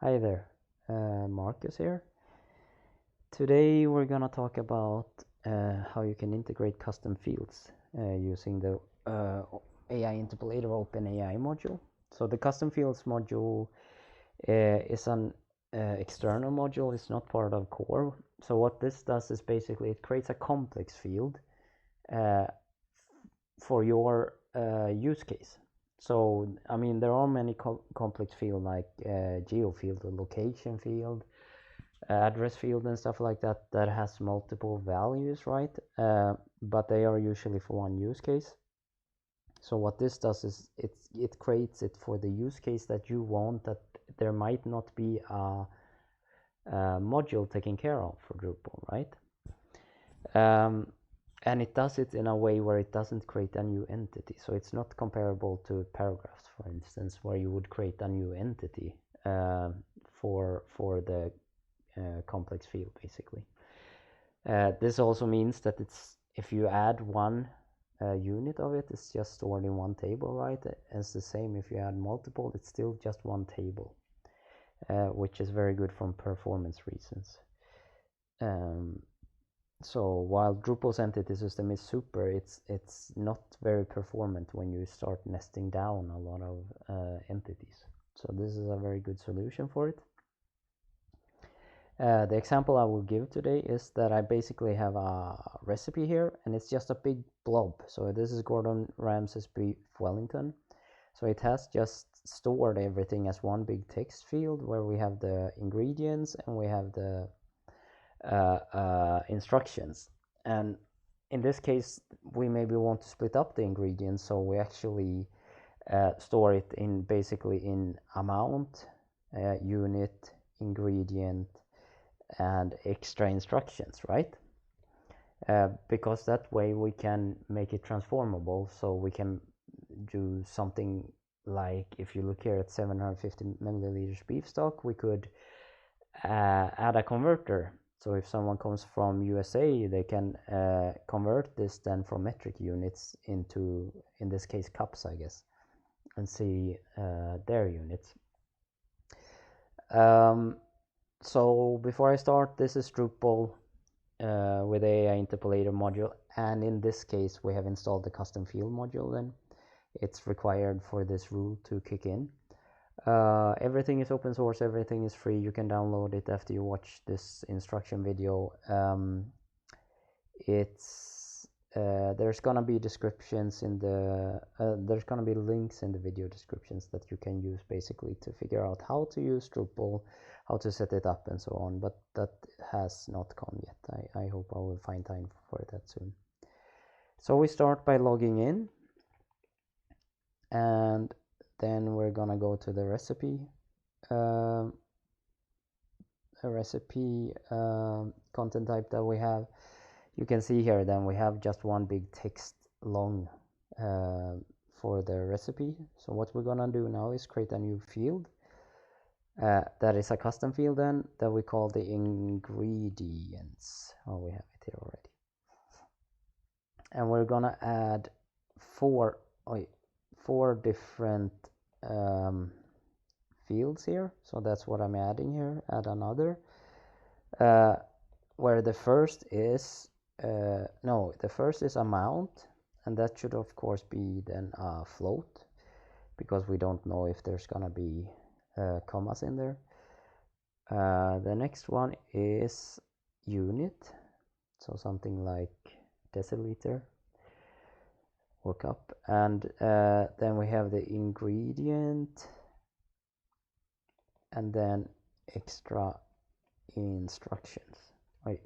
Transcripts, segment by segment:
Hi there, Marcus here. Today we're gonna talk about how you can integrate custom fields using the AI Interpolator OpenAI module. So the custom fields module is an external module, it's not part of core. So what this does is basically it creates a complex field for your use case. So, I mean, there are many complex fields like geo field, the location field, address field and stuff like that that has multiple values, right? But they are usually for one use case. So what this does is it creates it for the use case that you want, that there might not be a module taken care of for Drupal, right? And it does it in a way where it doesn't create a new entity. So it's not comparable to paragraphs, for instance, where you would create a new entity for the complex field, basically. This also means that if you add one unit of it, it's just stored in one table, right? And it's the same if you add multiple, it's still just one table, which is very good from performance reasons. So while Drupal's entity system is super, it's not very performant when you start nesting down a lot of entities. So this is a very good solution for it. The example I will give today is that I basically have a recipe here, and it's just a big blob. So this is Gordon Ramsay's beef Wellington. So it has just stored everything as one big text field where we have the ingredients and we have the instructions. And in this case, we maybe want to split up the ingredients, so we actually store it in basically in amount, unit, ingredient, and extra instructions, right? Because that way we can make it transformable, so we can do something like, if you look here at 750 milliliters beef stock, we could add a converter. So if someone comes from USA, they can convert this then from metric units into, in this case, cups, I guess, and see their units. So before I start, this is Drupal with AI Interpolator module, and in this case we have installed the custom field module. Then it's required for this rule to kick in. Everything is open source, everything is free. You can download it after you watch this instruction video. There's gonna be descriptions in the there's gonna be links in the video descriptions that you can use basically to figure out how to use Drupal, how to set it up and so on, but that has not come yet. I hope I will find time for that soon. So we start by logging in, and then we're gonna go to the recipe content type that we have. You can see here then we have just one big text long for the recipe. So what we're gonna do now is create a new field that is a custom field then that we call the ingredients. Oh, we have it here already. And we're gonna add four different fields here. So that's what I'm adding here. Add another where the first is the first is amount, and that should of course be then a float, because we don't know if there's gonna be commas in there. The next one is unit, so something like deciliter or cup, and then we have the ingredient, and then extra instructions. Wait,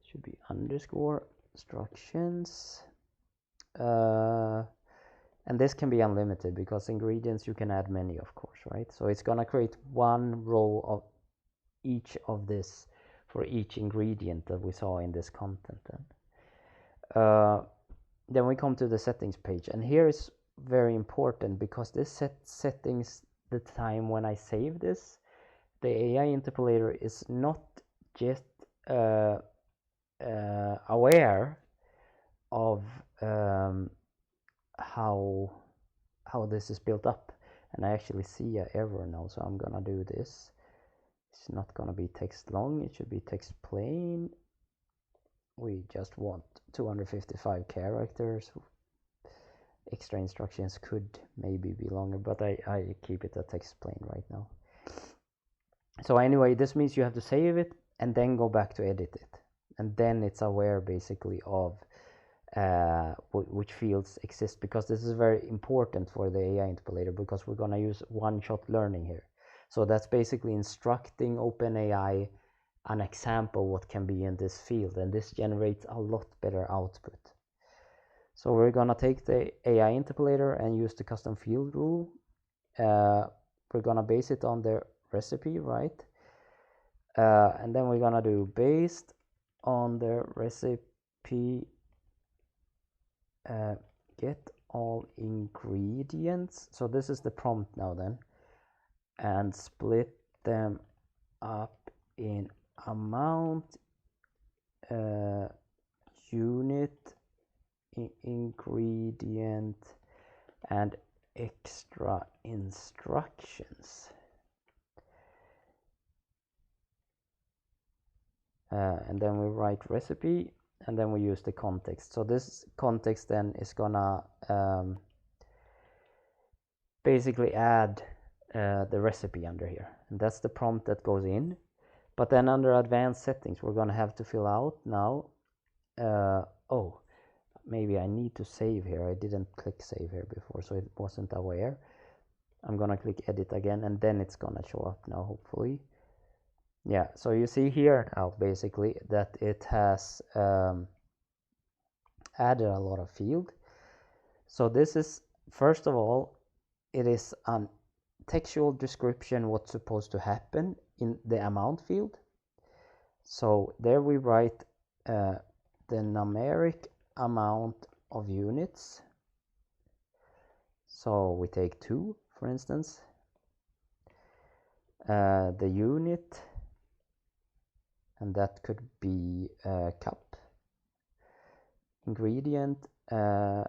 should be underscore instructions. And this can be unlimited, because ingredients you can add many, of course, right? So it's gonna create one row of each of this for each ingredient that we saw in this content. Then we come to the settings page, and here is very important, because this settings the time when I save this. The AI Interpolator is not just aware of how this is built up, and I actually see an error now, so I'm gonna do this. It's not gonna be text long, it should be text plain. We just want 255 characters. Extra instructions could maybe be longer, but I keep it a text plain right now. So anyway, this means you have to save it and then go back to edit it, and then it's aware basically of which fields exist, because this is very important for the AI interpolator, because we're going to use one-shot learning here. So that's basically instructing OpenAI an example what can be in this field, and this generates a lot better output. So we're going to take the AI interpolator and use the custom field rule. We're going to base it on the recipe, right? And then we're going to do based on the recipe, get all ingredients. So this is the prompt now then, and split them up in amount, unit, ingredient, and extra instructions. And then we write recipe, and then we use the context. So this context then is gonna basically add the recipe under here, and that's the prompt that goes in. But then under advanced settings, we're gonna have to fill out now. Oh, maybe I need to save here. I didn't click save here before, so it wasn't aware. I'm gonna click edit again, and then it's gonna show up now, hopefully. Yeah, so you see here now basically that it has added a lot of field. So this is, first of all, it is a textual description what's supposed to happen in the amount field. So there we write the numeric amount of units. So we take 2, for instance. The unit, and that could be a cup. Ingredient, the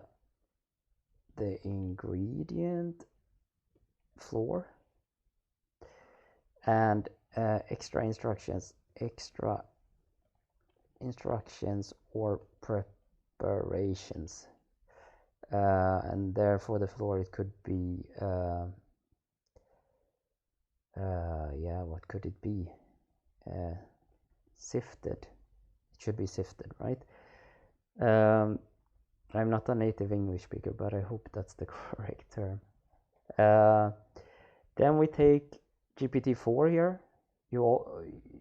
ingredient, floor, and extra instructions or preparations, and therefore the floor it could be yeah, what could it be? Sifted. It should be sifted, right? I'm not a native English speaker, but I hope that's the correct term. Then we take GPT-4 here. You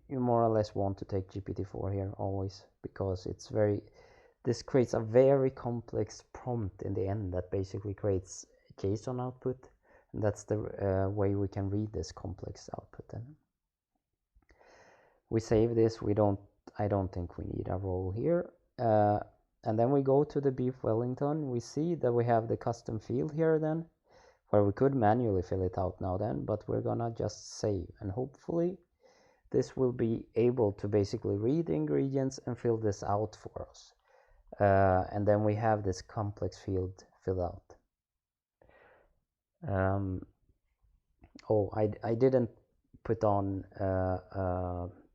more or less want to take GPT-4 here always, because it's this creates a very complex prompt in the end that basically creates JSON output, and that's the way we can read this complex output. Then we save this. I don't think we need a role here. And then we go to the beef Wellington. We see that we have the custom field here then, where we could manually fill it out now then, but we're gonna just save, and hopefully this will be able to basically read the ingredients and fill this out for us. And then we have this complex field filled out. Oh, I didn't put on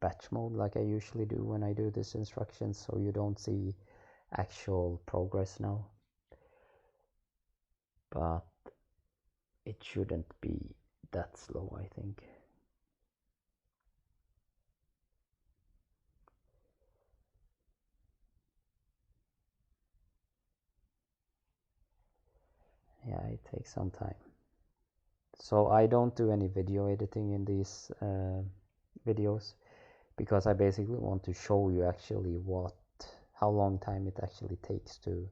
batch mode like I usually do when I do this instructions, so you don't see actual progress now, but it shouldn't be that slow, I think. Yeah, it takes some time. So I don't do any video editing in these videos, because I basically want to show you actually how long time it actually takes to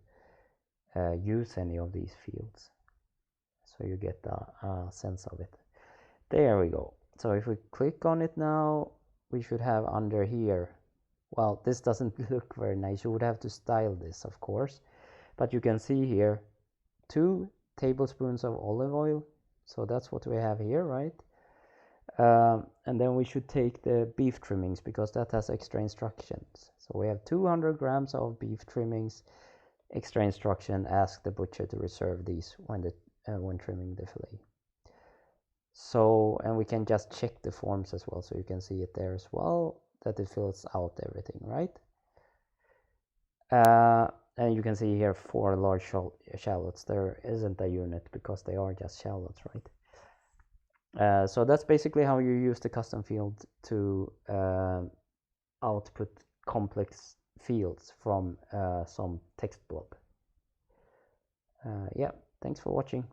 use any of these fields, so you get a sense of it. There we go. So if we click on it now, we should have under here, well, this doesn't look very nice. You would have to style this, of course, but you can see here 2 tablespoons of olive oil. So that's what we have here, right? And then we should take the beef trimmings, because that has extra instructions. So we have 200 grams of beef trimmings. Extra instruction: ask the butcher to reserve these when trimming the fillet. So, and we can just check the forms as well, so you can see it there as well, that it fills out everything, right? And you can see here 4 large shallots. There isn't a unit because they are just shallots, right? So that's basically how you use the custom field to output complex fields from some text blob. Yeah, thanks for watching.